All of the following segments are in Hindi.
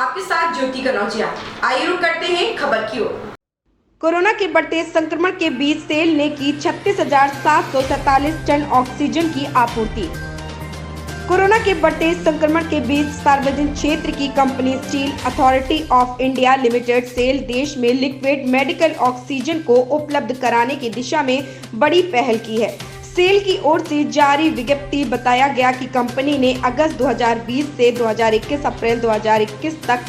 आपके साथ ज्योति कनौजिया। आइए रुक करते हैं खबर की ओर। कोरोना के बढ़ते संक्रमण के बीच सेल ने की 36,747 टन ऑक्सीजन की आपूर्ति। कोरोना के बढ़ते संक्रमण के बीच सार्वजनिक क्षेत्र की company steel authority of India limited SAIL देश में लिक्विड मेडिकल ऑक्सीजन को उपलब्ध कराने की दिशा में बड़ी पहल की है। सेल की ओर से जारी विज्ञप्ति बताया गया कि कंपनी ने अगस्त 2020 से 2021 अप्रैल 2021 तक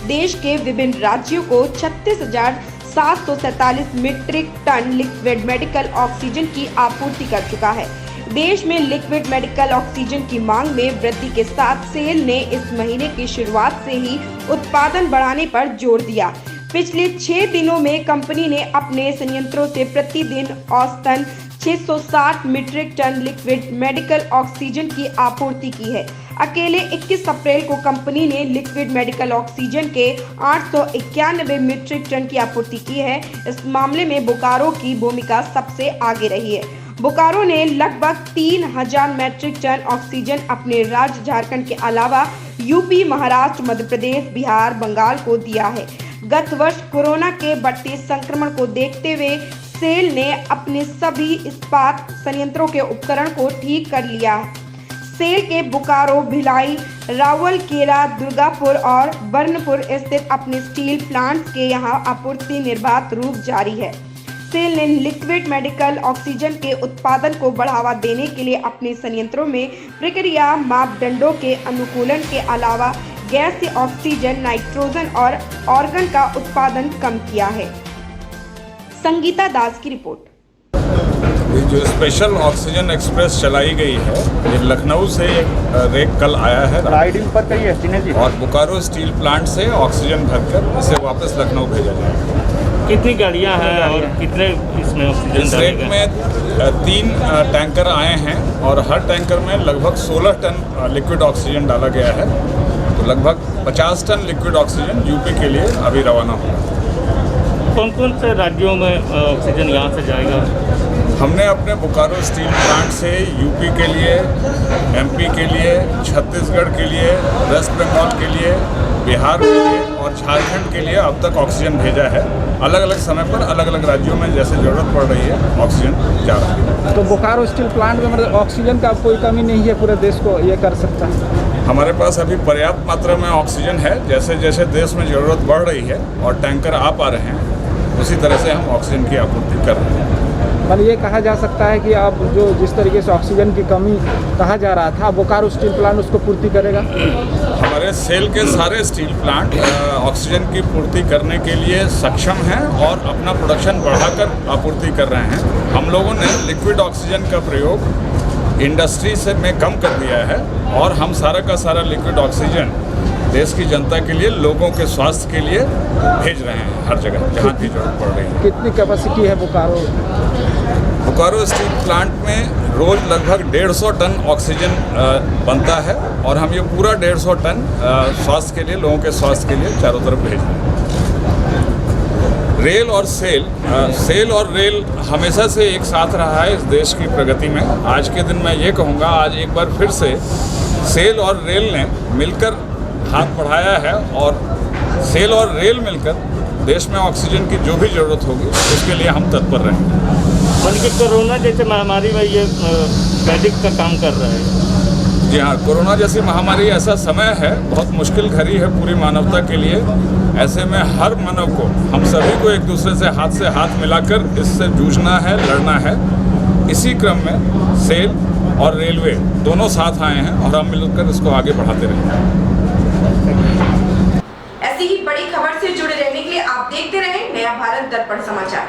देश के विभिन्न राज्यों को 36,747 metric tonne liquid medical oxygen की आपूर्ति कर चुका है। देश में लिक्विड मेडिकल ऑक्सीजन की मांग में वृद्धि के साथ सेल ने इस महीने की शुरुआत से ही उत्पादन बढ़ाने पर जोर दिया। पिछले 6 दिनों में कंपनी ने अपने संयंत्रों से प्रतिदिन औसतन 660 metric tonne liquid medical oxygen की आपूर्ति की है। अकेले 21 अप्रैल को कंपनी ने लिक्विड मेडिकल ऑक्सीजन के 891 मीट्रिक टन की आपूर्ति की है। इस मामले में बोकारो की भूमिका सबसे आगे रही है। बोकारो ने लगभग 3000 मीट्रिक टन ऑक्सीजन अपने राज्य झारखंड के अलावा यूपी, महाराष्ट्र, मध्य प्रदेश, बिहार, बंगाल को दिया है। गत वर्ष कोरोना के बढ़ते संक्रमण को देखते हुए सेल ने अपने सभी इस्पात संयंत्रों के उपकरण को ठीक कर लिया है। सेल के बोकारो, भिलाई, रावलकेला, दुर्गापुर और बर्नपुर स्थित अपने स्टील प्लांट्स के यहां आपूर्ति निर्बाध रूप जारी है। सेल ने लिक्विड मेडिकल ऑक्सीजन के उत्पादन को बढ़ावा देने के लिए अपने संयंत्रों में प्रक्रिया मापदंडों के अनुकूलन के अलावा गैसीय ऑक्सीजन, नाइट्रोजन और ऑर्गन का उत्पादन कम किया है। संगीता दास की रिपोर्ट। ये जो स्पेशल ऑक्सीजन एक्सप्रेस चलाई गई है, ये लखनऊ से एक रेक कल आया है पर कई है और बोकारो स्टील प्लांट से ऑक्सीजन भरकर इसे वापस लखनऊ भेजा जाएगा। कितनी गाड़ियां हैं और कितने इसमें ऑक्सीजन? इस रेक में 3 टैंकर आए हैं और हर टैंकर में लगभग 16 टन लिक्विड ऑक्सीजन डाला गया है। तो लगभग 50 टन लिक्विड ऑक्सीजन यूपी के लिए अभी रवाना होगा। कौन कौन से राज्यों में ऑक्सीजन यहाँ से जाएगा? हमने अपने बोकारो स्टील प्लांट से यूपी के लिए, एमपी के लिए, छत्तीसगढ़ के लिए, वेस्ट बंगाल के लिए, बिहार के लिए और झारखंड के लिए अब तक ऑक्सीजन भेजा है। अलग अलग समय पर अलग अलग राज्यों में जैसे ज़रूरत पड़ रही है ऑक्सीजन जा रहा है। तो बोकारो स्टील प्लांट में मतलब ऑक्सीजन का कोई कमी नहीं है, पूरे देश को ये कर सकता है? हमारे पास अभी पर्याप्त मात्रा में ऑक्सीजन है। जैसे जैसे देश में ज़रूरत बढ़ रही है और टैंकर आ पा रहे हैं, उसी तरह से हम ऑक्सीजन की आपूर्ति कर रहे हैं। मतलब ये कहा जा सकता है कि आप जो जिस तरीके से ऑक्सीजन की कमी कहा जा रहा था, बोकारो स्टील प्लांट उसको पूर्ति करेगा? हमारे सेल के सारे स्टील प्लांट ऑक्सीजन की पूर्ति करने के लिए सक्षम हैं और अपना प्रोडक्शन बढ़ाकर आपूर्ति कर रहे हैं। हम लोगों ने लिक्विड ऑक्सीजन का प्रयोग इंडस्ट्री से में कम कर दिया है और हम सारा का सारा लिक्विड ऑक्सीजन देश की जनता के लिए, लोगों के स्वास्थ्य के लिए भेज रहे हैं हर जगह जहाँ की जरूरत पड़ रही है। कितनी कैपेसिटी है बोकारो स्टील प्लांट में रोज लगभग 150 टन ऑक्सीजन बनता है और हम ये पूरा 150 टन स्वास्थ्य के लिए, लोगों के स्वास्थ्य के लिए चारों तरफ भेज रहे हैं। रेल और सेल और रेल हमेशा से एक साथ रहा है इस देश की प्रगति में। आज के दिन मैं ये कहूँगा, आज एक बार फिर से सेल और रेल ने मिलकर हाथ बढ़ाया है और सेल और रेल मिलकर देश में ऑक्सीजन की जो भी ज़रूरत होगी उसके लिए हम तत्पर रहेंगे। बल्कि कोरोना जैसे महामारी में ये मेडिक का काम कर रहा है। जी हाँ, कोरोना जैसी महामारी ऐसा समय है, बहुत मुश्किल घड़ी है पूरी मानवता के लिए। ऐसे में हर मानव को, हम सभी को एक दूसरे से हाथ मिलाकर इससे जूझना है, लड़ना है। इसी क्रम में सेल और रेलवे दोनों साथ आए हैं और हम मिलकर इसको आगे बढ़ाते रहेंगे। ऐसी ही बड़ी खबर से जुड़े रहने के लिए आप देखते रहें नया भारत दर्पण समाचार।